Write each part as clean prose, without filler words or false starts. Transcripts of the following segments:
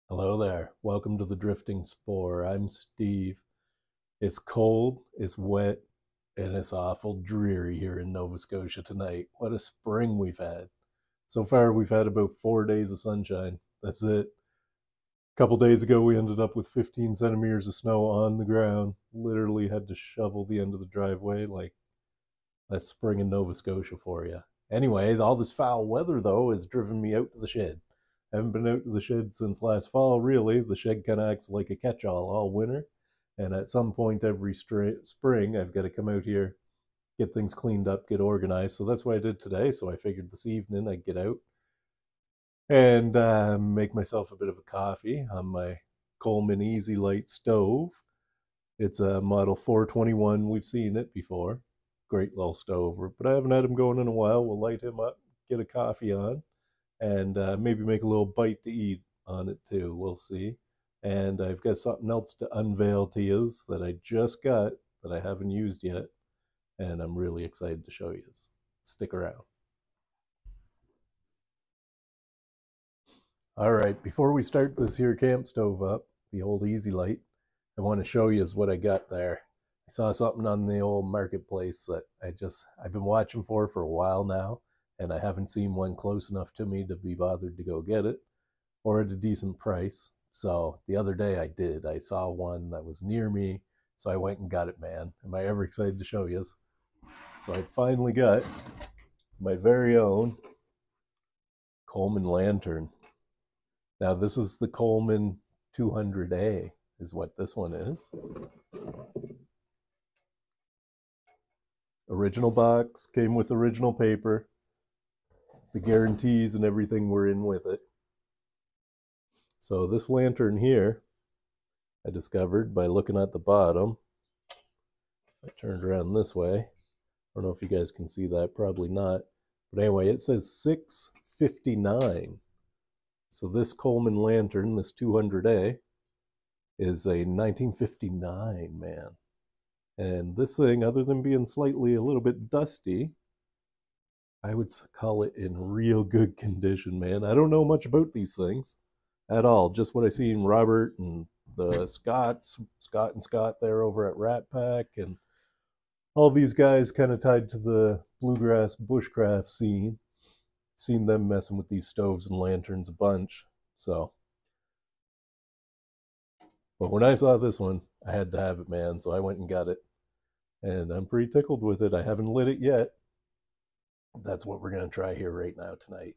Hello there. Welcome to the Drifting Spore. I'm Steve. It's cold, it's wet, and it's awful dreary here in Nova Scotia tonight. What a spring we've had. So far, we've had about 4 days of sunshine. That's it. A couple days ago, we ended up with 15 centimeters of snow on the ground. Literally had to shovel the end of the driveway. Like, that's spring in Nova Scotia for you. Anyway, all this foul weather, though, has driven me out to the shed. I haven't been out to the shed since last fall, really. The shed kind of acts like a catch-all all winter. And at some point every spring, I've got to come out here, get things cleaned up, get organized. So that's what I did today. So I figured this evening I'd get out and make myself a bit of a coffee on my Coleman Easi-Lite stove. It's a Model 421. We've seen it before. Great little stove. But I haven't had him going in a while. We'll light him up, get a coffee on, and maybe make a little bite to eat on it too. We'll see. And I've got something else to unveil to you that I just got that I haven't used yet, and I'm really excited to show you. Stick around. All right, before we start this here camp stove up, the old Easi-Lite, I want to show you what I got there. I saw something on the old marketplace that I've been watching for a while now, and I haven't seen one close enough to me to be bothered to go get it, or at a decent price. So the other day I did. I saw one that was near me, so I went and got it, man. Am I ever excited to show you? So I finally got my very own Coleman lantern. Now this is the Coleman 200A is what this one is. Original box, came with original paper. The guarantees and everything were in with it. So this lantern here, I discovered by looking at the bottom. I turned around this way. I don't know if you guys can see that, probably not. But anyway, it says 659. So this Coleman lantern, this 200A, is a 1959, man. And this thing, other than being slightly a little bit dusty, I would call it in real good condition, man. I don't know much about these things at all. Just what I seen Robert and the Scott and Scott there over at Rat Pack, and all these guys kind of tied to the bluegrass bushcraft scene. Seen them messing with these stoves and lanterns a bunch. So, but when I saw this one, I had to have it, man. So I went and got it, and I'm pretty tickled with it. I haven't lit it yet. That's what we're gonna try here right now tonight.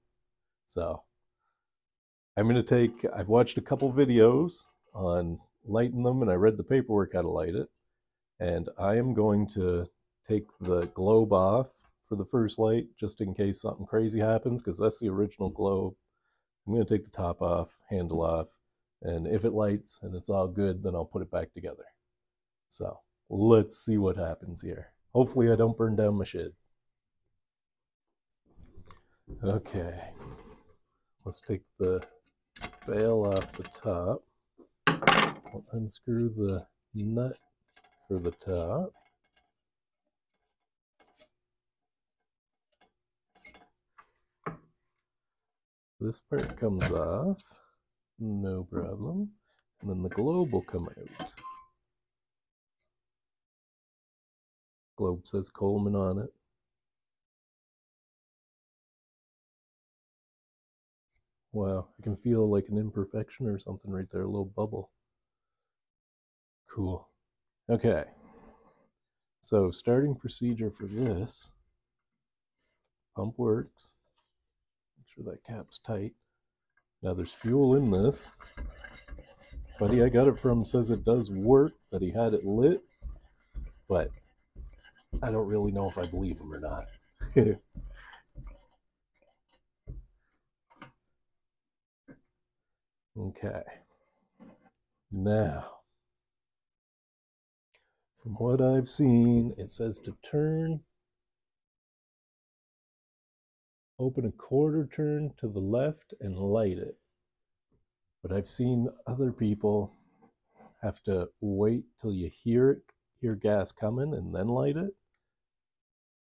So I've watched a couple videos on lighting them, and I read the paperwork how to light it. And I am going to take the globe off for the first light, just in case something crazy happens, because that's the original globe. I'm going to take the top off, handle off, and if it lights and it's all good, then I'll put it back together. So let's see what happens here. Hopefully I don't burn down my shed. Okay, let's take the bail off the top. We'll unscrew the nut for the top. This part comes off, no problem. And then the globe will come out. Globe says Coleman on it. Wow, I can feel like an imperfection or something right there, a little bubble. Cool. Okay. So starting procedure for this, pump works. Make sure that cap's tight. Now there's fuel in this. Buddy I got it from says it does work, that he had it lit, but I don't really know if I believe him or not. Okay. Now, from what I've seen, it says to turn, open a quarter turn to the left and light it. But I've seen other people have to wait till you hear gas coming and then light it.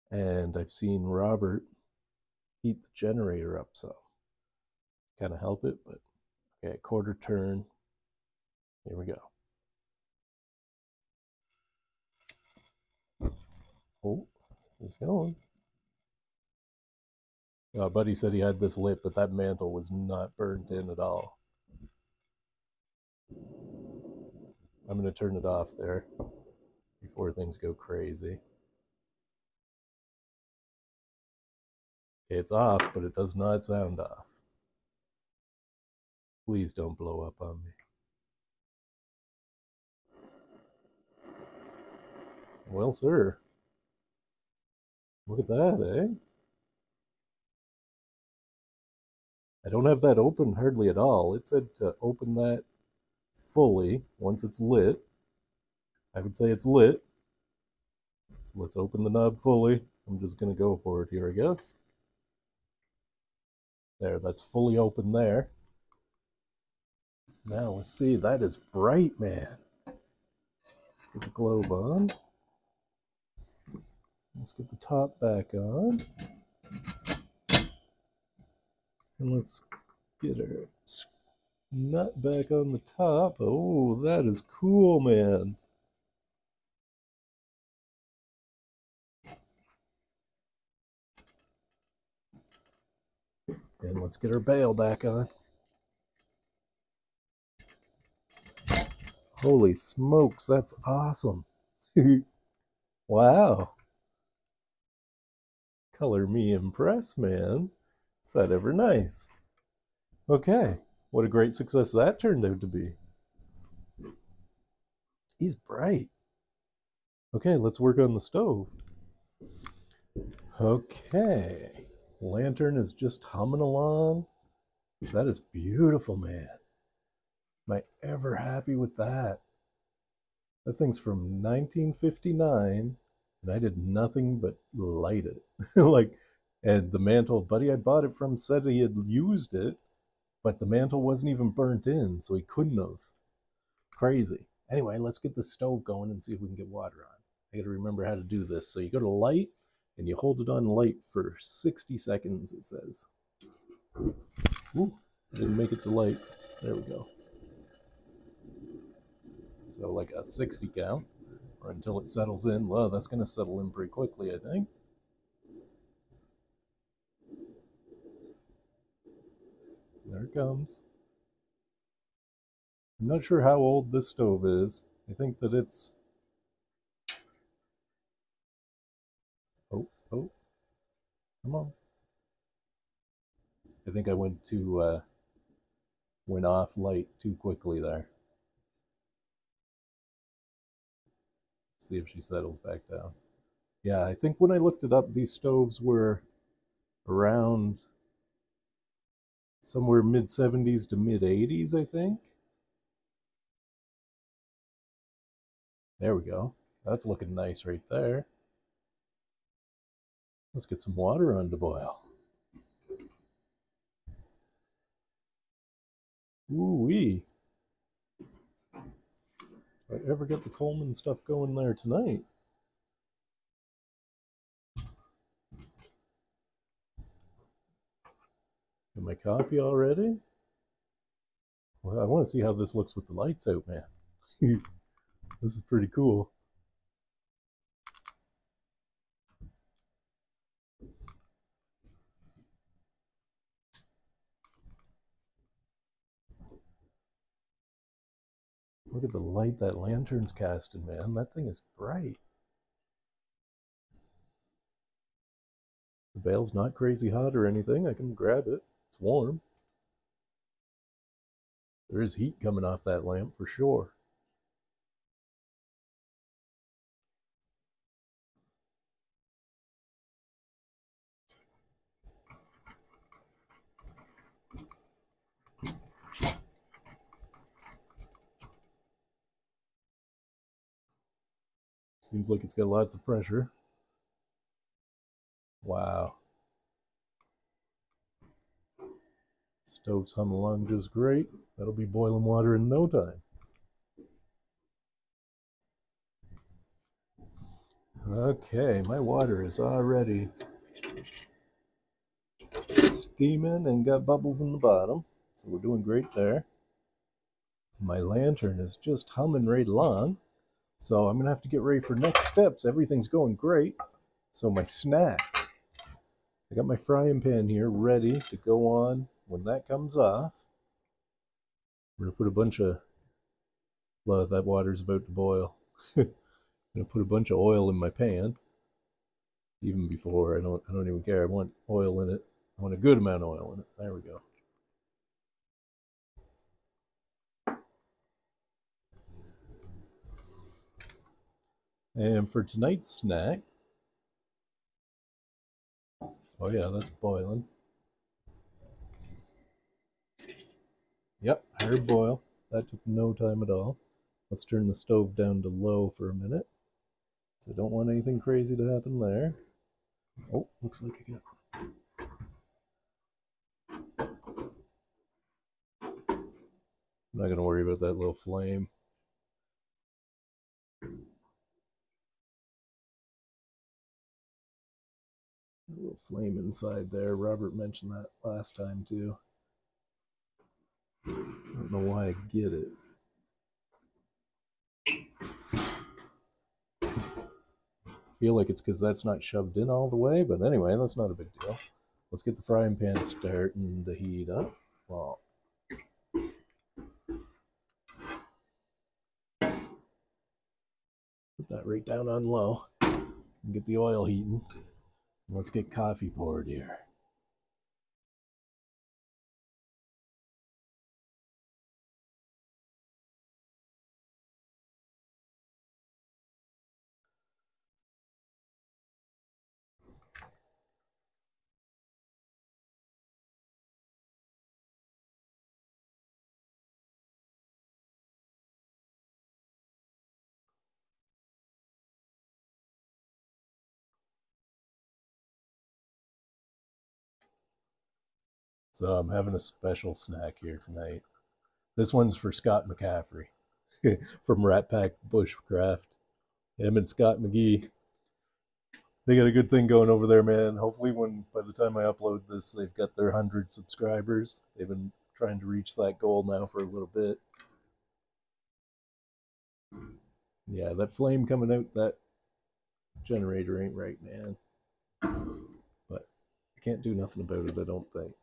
And I've seen Robert heat the generator up some. Kind of help it, but Okay, quarter turn. Here we go. Oh, he's going. Buddy said he had this lit, but that mantle was not burnt in at all. I'm going to turn it off there before things go crazy. Okay, it's off, but it does not sound off. Please don't blow up on me. Well, sir. Look at that, eh? I don't have that open hardly at all. It said to open that fully once it's lit. I would say it's lit. So let's open the knob fully. I'm just going to go for it here, I guess. There, that's fully open there. Now let's see, that is bright, man. Let's get the globe on. Let's get the top back on. And let's get our nut back on the top. Oh, that is cool, man. And let's get our bail back on. Holy smokes, that's awesome. Wow. Color me impressed, man. Is that ever nice? Okay, what a great success that turned out to be. He's bright. Okay, let's work on the stove. Okay, lantern is just humming along. That is beautiful, man. Am I ever happy with that? That thing's from 1959, and I did nothing but light it. And the mantle, buddy I bought it from said he had used it, but the mantle wasn't even burnt in, so he couldn't have. Crazy. Anyway, let's get the stove going and see if we can get water on. I gotta remember how to do this. So you go to light, and you hold it on light for 60 seconds, it says. Ooh, didn't make it to light. There we go. So like a 60 count, or until it settles in. Well, that's going to settle in pretty quickly, I think. There it comes. I'm not sure how old this stove is. I think that it's... Oh, come on. I think I went off light too quickly there. See if she settles back down. Yeah, I think when I looked it up, these stoves were around somewhere mid-70s to mid-80s, I think. There we go. That's looking nice right there. Let's get some water on to boil. Ooh-wee. If I ever get the Coleman stuff going there tonight. Got my coffee already? Well, I want to see how this looks with the lights out, man. This is pretty cool. Look at the light that lantern's casting, man. That thing is bright. The bail's not crazy hot or anything. I can grab it. It's warm. There is heat coming off that lamp for sure. Seems like it's got lots of pressure. Wow. Stove's humming along just great. That'll be boiling water in no time. Okay, my water is already steaming and got bubbles in the bottom. So we're doing great there. My lantern is just humming right along. So I'm going to have to get ready for next steps. Everything's going great. So my snack. I got my frying pan here ready to go on when that comes off. I'm going to put a bunch of... Well, that water's about to boil. I'm going to put a bunch of oil in my pan. Even before, I don't even care. I want oil in it. I want a good amount of oil in it. There we go. And for tonight's snack, oh yeah, that's boiling. Yep, hard boil. That took no time at all. Let's turn the stove down to low for a minute. So I don't want anything crazy to happen there. Oh, looks like I got... I'm not going to worry about that little flame. A little flame inside there. Robert mentioned that last time too. I don't know why I get it. I feel like it's because that's not shoved in all the way, but anyway, that's not a big deal. Let's get the frying pan starting to heat up. Well, put that right down on low and get the oil heating. Let's get coffee poured here. So I'm having a special snack here tonight. This one's for Scott McCaffrey from Rat Pack Bushcraft. Him and Scott McGee. They got a good thing going over there, man. Hopefully by the time I upload this, they've got their 100 subscribers. They've been trying to reach that goal now for a little bit. Yeah, that flame coming out that generator ain't right, man. But I can't do nothing about it, I don't think.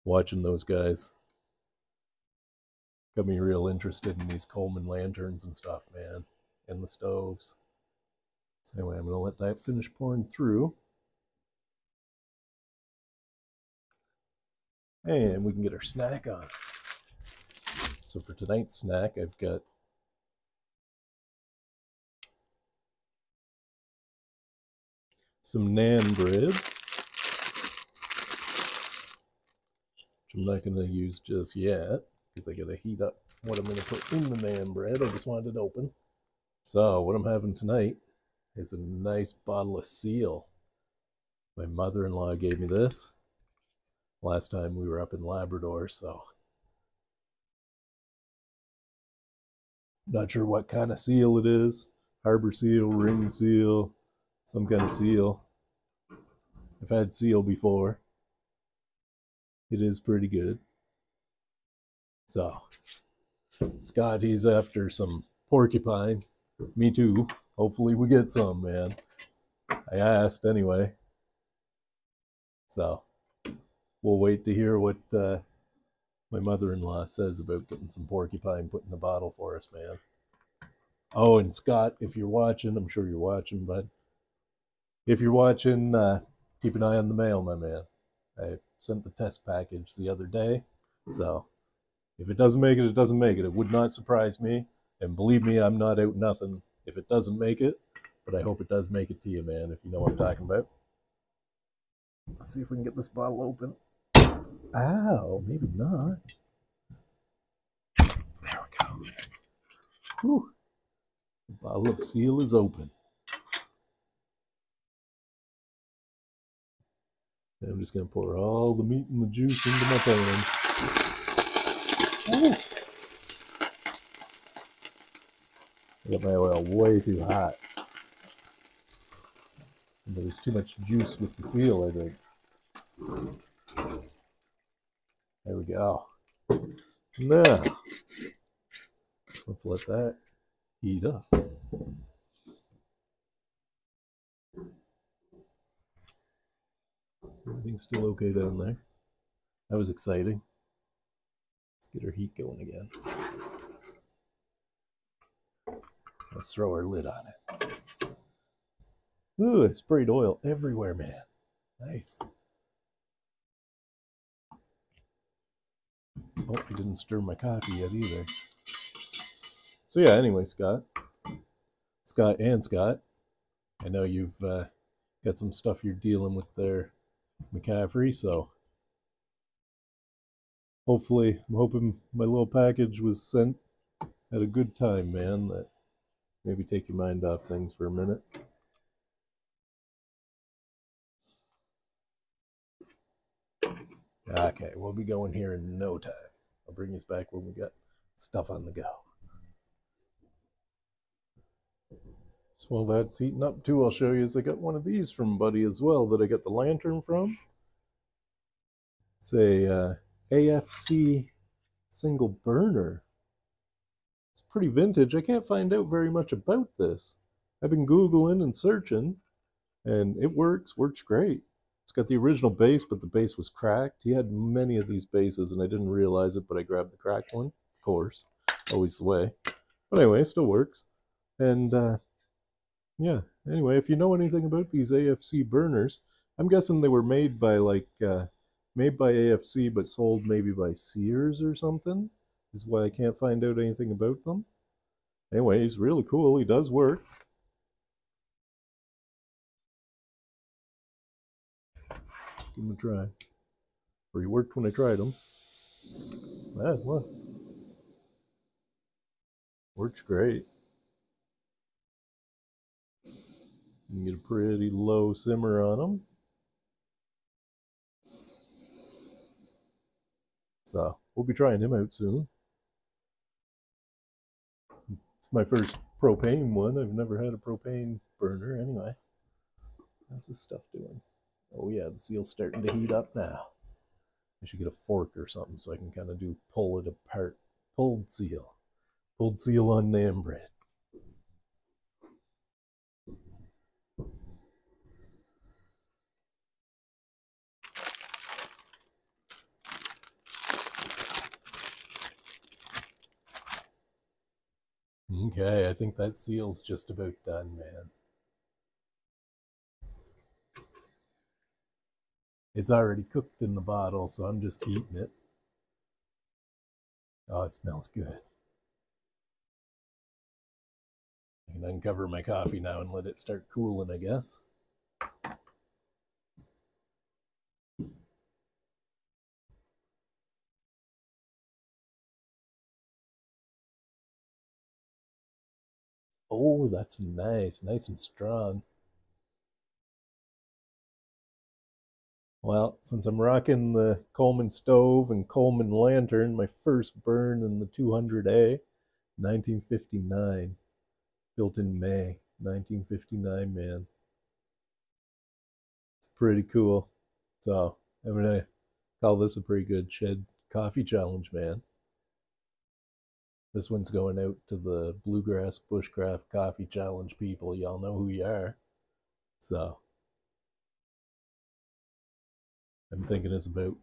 Watching those guys got me real interested in these Coleman lanterns and stuff, man, and the stoves. So anyway, I'm going to let that finish pouring through. And we can get our snack on. So for tonight's snack, I've got some naan bread, which I'm not going to use just yet because I got to heat up what I'm going to put in the naan bread. I just wanted it open. So what I'm having tonight is a nice bottle of Seal. My mother-in-law gave me this last time we were up in Labrador, so not sure what kind of seal it is. Harbor seal, ring seal, some kind of seal. I've had seal before. It is pretty good. So, Scott, he's after some porcupine. Me too. Hopefully we get some, man. I asked anyway. So, we'll wait to hear what my mother-in-law says about getting some porcupine put in the bottle for us, man. Oh, and Scott, if you're watching, I'm sure you're watching, but if you're watching, keep an eye on the mail, my man. I sent the test package the other day, so if it doesn't make it, it doesn't make it. It would not surprise me, and believe me, I'm not out nothing if it doesn't make it, but I hope it does make it to you, man, if you know what I'm talking about. Let's see if we can get this bottle open. Ow, maybe not. There we go. Whew. The bottle of Seal is open. And I'm just going to pour all the meat and the juice into my pan. Ooh. I got my oil way too hot. There was too much juice with the seal, I think. There we go. Now, let's let that heat up. Everything's still okay down there. That was exciting. Let's get our heat going again. Let's throw our lid on it. Ooh, I sprayed oil everywhere, man. Nice. Oh, I didn't stir my coffee yet either. So yeah, anyway, Scott, I know you've got some stuff you're dealing with there, McCaffrey, so hopefully, I'm hoping my little package was sent at a good time, man, that maybe take your mind off things for a minute. Okay, we'll be going here in no time. I'll bring us back when we got stuff on the go. So while that's heating up too, I'll show you is I got one of these from Buddy as well that I got the lantern from. It's a AFC single burner. It's pretty vintage. I can't find out very much about this. I've been Googling and searching, and it works great. It's got the original base, but the base was cracked. He had many of these bases, and I didn't realize it, but I grabbed the cracked one, of course. Always the way. But anyway, it still works. And yeah, anyway, if you know anything about these AFC burners, I'm guessing they were made by made by AFC but sold maybe by Sears or something, is why I can't find out anything about them. Anyway, he's really cool. He does work. Let's give him a try. Or he worked when I tried him. What? Works great. You can get a pretty low simmer on them. So we'll be trying him out soon. It's my first propane one. I've never had a propane burner anyway. How's this stuff doing? Oh yeah, the seal's starting to heat up now. I should get a fork or something so I can kind of pull it apart. Pulled seal on naan bread. Okay, I think that seal's just about done, man. It's already cooked in the bottle, so I'm just heating it. Oh, it smells good. I can uncover my coffee now and let it start cooling, I guess. Oh, that's nice and strong. Well, since I'm rocking the Coleman stove and Coleman lantern, my first burn in the 200A, 1959, built in May 1959, man. It's pretty cool. So I'm gonna call this a pretty good shed coffee challenge, man. This one's going out to the Bluegrass Bushcraft Coffee Challenge people. Y'all know who you are. So I'm thinking it's about,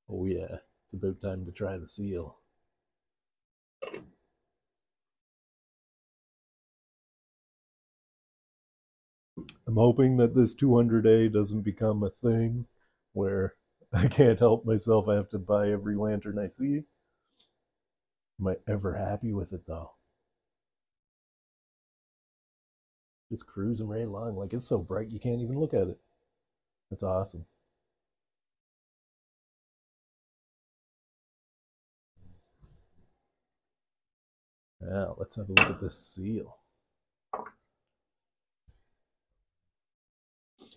oh yeah, it's about time to try the seal. I'm hoping that this 200A doesn't become a thing where I can't help myself. I have to buy every lantern I see. Am I ever happy with it though? Just cruising right along. Like it's so bright you can't even look at it. That's awesome. Now let's have a look at this seal.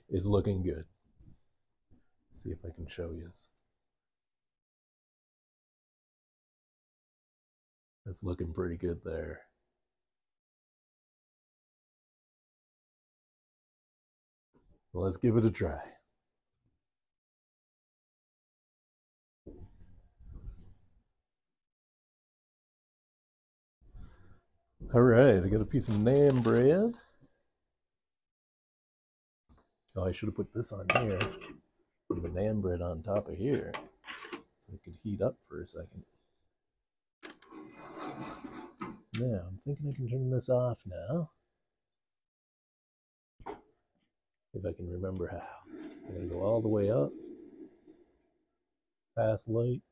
It's looking good. Let's see if I can show you this. It's looking pretty good there. Let's give it a try. All right, I got a piece of naan bread. Oh, I should have put this on here. Put the naan bread on top of here so it could heat up for a second. Now, I'm thinking I can turn this off now. If I can remember how. I'm going to go all the way up. Pass light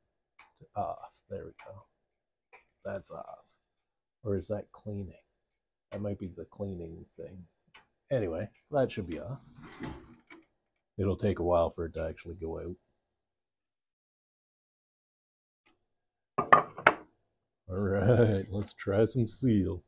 to off. There we go. That's off. Or is that cleaning? That might be the cleaning thing. Anyway, that should be off. It'll take a while for it to actually go out. All right, let's try some seal.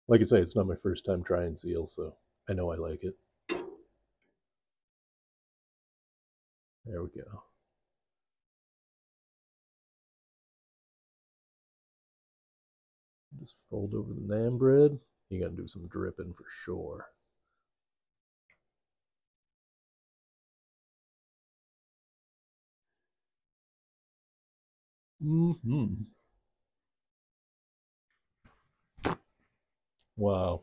Like I say, it's not my first time trying seal, so I know I like it. There we go. Just fold over the naan bread. You gotta do some dripping for sure. Mm-hmm. Wow.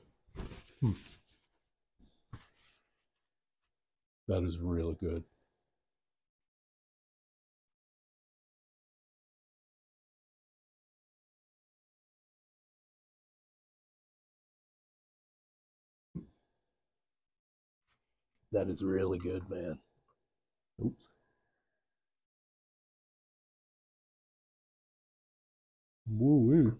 That is really good. That is really good, man. Oops. Woo-wee.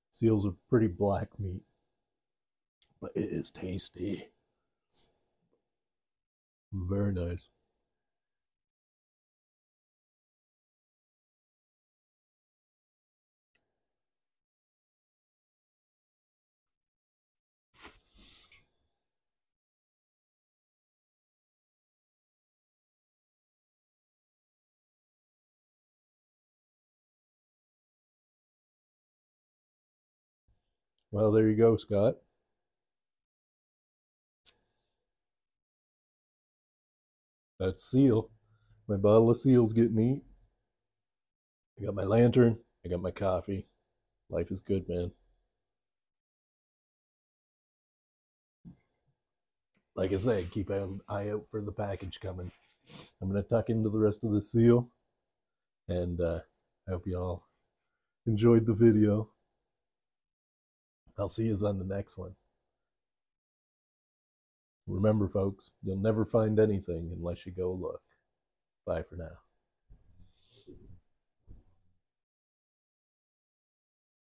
Seal's a pretty black meat, but it is tasty. Very nice. Well, there you go, Scott. That's seal. My bottle of seal's getting eat. I got my lantern. I got my coffee. Life is good, man. Like I say, keep an eye out for the package coming. I'm going to tuck into the rest of the seal. And I hope you all enjoyed the video. I'll see you on the next one. Remember, folks, you'll never find anything unless you go look. Bye for now.